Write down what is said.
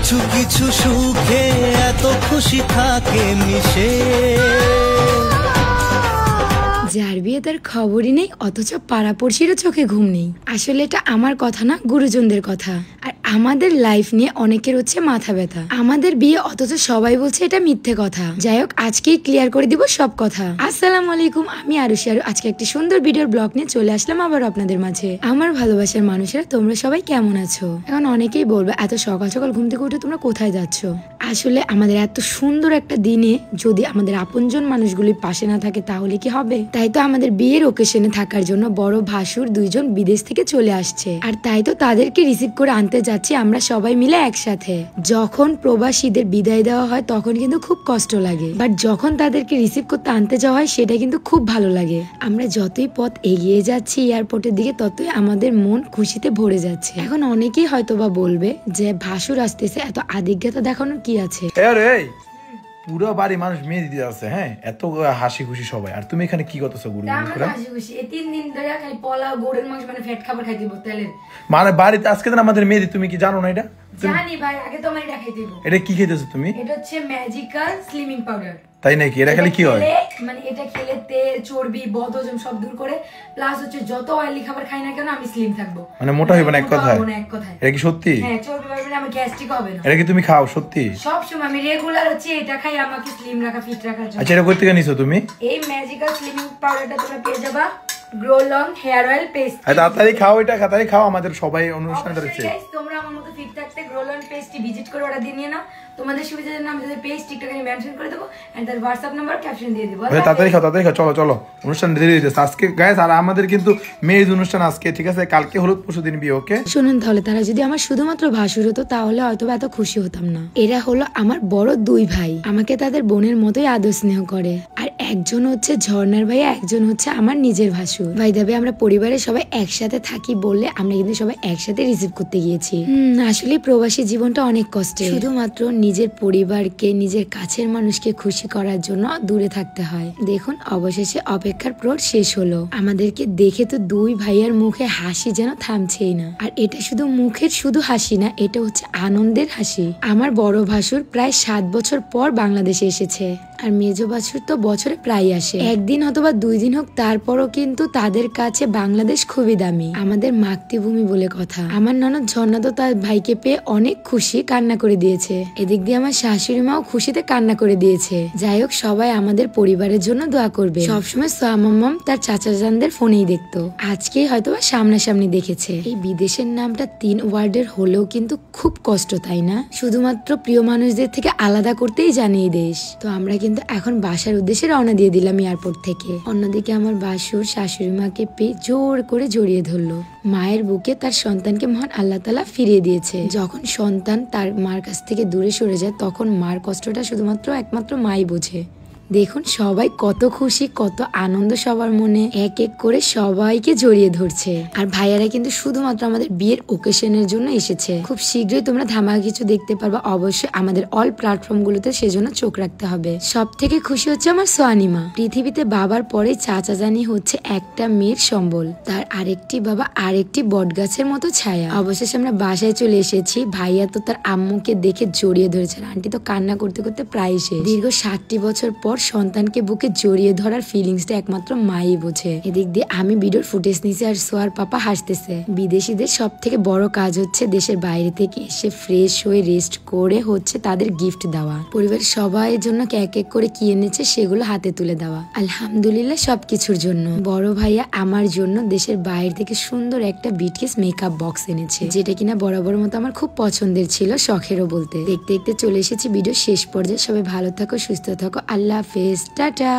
কিছু কিছু সুখে এত খুশি থাকে মিশে, যার বিয়ে তার খবরই নেই অথচ পাড়াপড়শিরও চোখে ঘুম নেই। আসলে এটা আমার কথা না, গুরুজনদের কথা। আর আমাদের লাইফ নিয়ে অনেকের হচ্ছে মাথা ব্যথা। আমাদের বিয়ে অথচ সবাই বলছে এটা মিথ্যে কথা। যাই হোক, আজকেই ক্লিয়ার করে দিব সব কথা। আসসালামু আলাইকুম, আমি আরুষি। আজকে একটি সুন্দর ভিডিওর ব্লগ নিয়ে চলে আসলাম আবার আপনাদের মাঝে। আমার ভালোবাসার মানুষেরা, তোমরা সবাই কেমন আছো? এখন অনেকেই বলবে এত সকাল সকাল ঘুম থেকে উঠে তোমরা কোথায় যাচ্ছ? আসলে আমাদের এত সুন্দর একটা দিনে যদি আমাদের আপনজন মানুষগুলি পাশে না থাকে তাহলে কি হবে? তাই তো আমাদের বিয়ের ওকেশনে থাকার জন্য বড় ভাসুর দুইজন বিদেশ থেকে চলে আসছে। আর তাই তো তাদেরকে রিসিভ করে আনতে যাচ্ছি আমরা সবাই মিলে একসাথে। যখন প্রবাসীদের বিদায় দেওয়া হয় তখন কিন্তু খুব কষ্ট লাগে, বাট যখন তাদেরকে রিসিভ করতে আনতে যাওয়া হয় সেটা কিন্তু খুব ভালো লাগে। আমরা যতই পথ এগিয়ে যাচ্ছি এয়ারপোর্টের দিকে ততই আমাদের মন খুশিতে ভরে যাচ্ছে। এখন অনেকেই হয়তোবা বলবে যে ভাসুর আসতেছে, এত আদিজ্ঞতা দেখানোর কি আছে? পুরো বাড়ি মানুষ মেয়ে দিতে আছে, হ্যাঁ, এত হাসি খুশি সবাই, আর তুমি এখানে কি করতেছো? গুরু এই 3 দিন ধরে খালি পোলাও গরুর মাংস মানে ফ্যাট খাবার খাই দিব তেলের। মানে বাড়িতে আজকে তো আমাদের মেয়ে, তুমি কি জানো না এটা? জানি ভাই, আগে তো এটা খাই দিব। এটা কি খেতেছো তুমি? এটা হচ্ছে ম্যাজিক্যাল স্লিমিং পাউডার। তাই নাকি? এটা খেলে কি হয়? মানে এটা খেলে তেল চর্বি বদহজম সব দূর করে, প্লাস হচ্ছে যত অয়েলি খাবার খাই না কেন আমি স্লিম থাকবো, মানে মোটা হইব না এক কথায়। এটা কি সত্যি? হ্যাঁ, চর্বি বাড়বে না, আমার গ্যাস্ট্রিক হবে না। এটা কি তুমি খাও সত্যি? সব সময় আমি রেগুলার হচ্ছে এটা খাই, আমাকে স্লিম রাখা ফিট রাখার জন্য। আচ্ছা, এটা কই থেকে নিছো তুমি? এই ম্যাজিক্যাল স্লিমিং পাউডারটা তোমরা পেয়ে যাবা grow long hair oil paste. তাড়াতাড়ি খাও, এটা তাড়াতাড়ি খাও, আমাদের সবাই অনুষ্ঠান ধরেছে। তোমরা আমার মতো ফিট থাকতে গ্রো লং পেস্টটি ভিজিট করে অর্ডার দিয়ে নিয়ে নাও। তোমাদের সুবিধার জন্য আমি তাদের পেজ টিকটকে মেনশন করে দেবো, এন্ড তার হোয়াটসঅ্যাপ নাম্বার ক্যাপশন দিয়ে দেবো। তাড়াতাড়ি খাও, তাড়াতাড়ি খাও, চলো চলো, অনুষ্ঠান দেরি হয়ে যাচ্ছে আজকে গাইস। আর আমাদের কিন্তু মেয়ের অনুষ্ঠান আজকে, ঠিক আছে? কালকে হলুদ, পরশুদিন বিয়ে, ওকে? শুনুন তাহলে, তারা যদি আমার শুধুমাত্র ভাসুর হতো তাহলে হয়তো এত খুশি হতাম না। এরা হলো আমার বড় দুই ভাই, আমাকে তাদের বোনের মতোই আদর স্নেহ করে। আর একজন হচ্ছে ঝর্ণার ভাই, একজন হচ্ছে আমার নিজের ভাসুর ভাই। দাবে আমরা পরিবারের সবাই একসাথে থাকি বললে আমরা কিন্তু সবাই একসাথে রিসিভ করতে গিয়েছি। আসলে প্রবাসী জীবনটা অনেক কষ্টের। শুধুমাত্র নিজের পরিবারকে, নিজের কাছের মানুষকে খুশি করার জন্য দূরে থাকতে হয়। দেখুন, অবশেষে অপেক্ষার প্রহর শেষ হলো। আমাদেরকে দেখে তো দুই ভাইয়ার মুখে হাসি যেন থামছেই না। আর এটা শুধু মুখের শুধু হাসি না, এটা হচ্ছে আনন্দের হাসি। আমার বড় ভাসুর প্রায় 7 বছর পর বাংলাদেশে এসেছে, আর মেজ ভাসুর তো বছরে প্রায় আসে, একদিন অথবা 2 দিন হোক, তারপরও কিন্তু তাদের কাছে বাংলাদেশ খুবই দামি, আমাদের মাতৃভূমি বলে কথা। আমার ননদ ঝর্ণা তো তার ভাইকে পেয়ে অনেক খুশি, কান্না করে দিয়েছে। এদিক দিয়ে আমার শাশুড়ি মাও খুশিতে কান্না করে দিয়েছে। যাই হোক, সবাই আমাদের পরিবারের জন্য দোয়া করবে। সবসময় সোয়ামাম্মাম তার চাচা জানদের ফোনেই দেখতো, আজকেই হয়তো সামনাসামনি দেখেছে। এই বিদেশের নামটা 3 ওয়ার্ডের হলেও কিন্তু খুব কষ্ট, তাই না? শুধুমাত্র প্রিয় মানুষদের থেকে আলাদা করতেই জানে এই দেশ। তো আমরা কিন্তু এখন বাসার উদ্দেশ্যে রওনা দিয়ে দিলাম এয়ারপোর্ট থেকে। অন্যদিকে আমার ভাসুর শাশুড়ি মাকে পেয়ে জোর করে জড়িয়ে ধরলো। মায়ের বুকে তার সন্তানকে মহান আল্লাহ তাআলা ফিরিয়ে দিয়েছে। যখন সন্তান তার মার কাছ থেকে দূরে সরে যায় তখন মার কষ্টটা শুধুমাত্র একমাত্র মাই বোঝে। দেখুন সবাই কত খুশি, কত আনন্দ সবার মনে, এক এক করে সবাইকে জড়িয়ে ধরছে। আর ভাইয়ারা কিন্তু শুধুমাত্র আমাদের বিয়ের ওকেশনের জন্য এসেছে। খুব শীঘ্রই তোমরা ধামাকা কিছু দেখতে পারবা, অবশ্যই আমাদের অল প্ল্যাটফর্ম গুলোতে সেজন্য চোখ রাখতে হবে। সব থেকে খুশি হচ্ছে আমার সোয়ানিমা। পৃথিবীতে বাবার পরে চাচা জানি হচ্ছে একটা মেয়ের সম্বল, তার আরেকটি বাবা আরেকটি বটগাছের মতো ছায়া। অবশেষে আমরা বাসায় চলে এসেছি। ভাইয়া তো তার আম্মুকে দেখে জড়িয়ে ধরেছে, আন্টি তো কান্না করতে করতে প্রায় শেষ। দীর্ঘ 60 বছর পর সন্তানকে বুকে জড়িয়ে ধরার ফিলিংসটা একমাত্র মাই বোঝে। এদিক দিয়ে আমি ভিডিওর ফুটেজ নিয়েছি আর সোয়ার পাপা হাসতেছে। বিদেশিদের সব থেকে বড় কাজ হচ্ছে দেশের বাইরে থেকে এসে ফ্রেশ হয়ে রেস্ট করে হচ্ছে তাদের গিফট দেওয়া। পরিবারের সবাইয়ের জন্য এক এক করে কি এনেছে সেগুলো হাতে তুলে দেওয়া। আলহামদুলিল্লাহ সবকিছুর জন্য। বড় ভাইয়া আমার জন্য দেশের বাইরে থেকে সুন্দর একটা বিটকেস মেকআপ বক্স এনেছে, যেটা কিনা বরাবর মতো আমার খুব পছন্দের ছিল, শখেরও বলতে। দেখতে দেখতে চলে এসেছি ভিডিও শেষ পর্যায়ে। সবাই ভালো থাকো, সুস্থ থাকো, আল্লাহ হাফেজ, টাটা।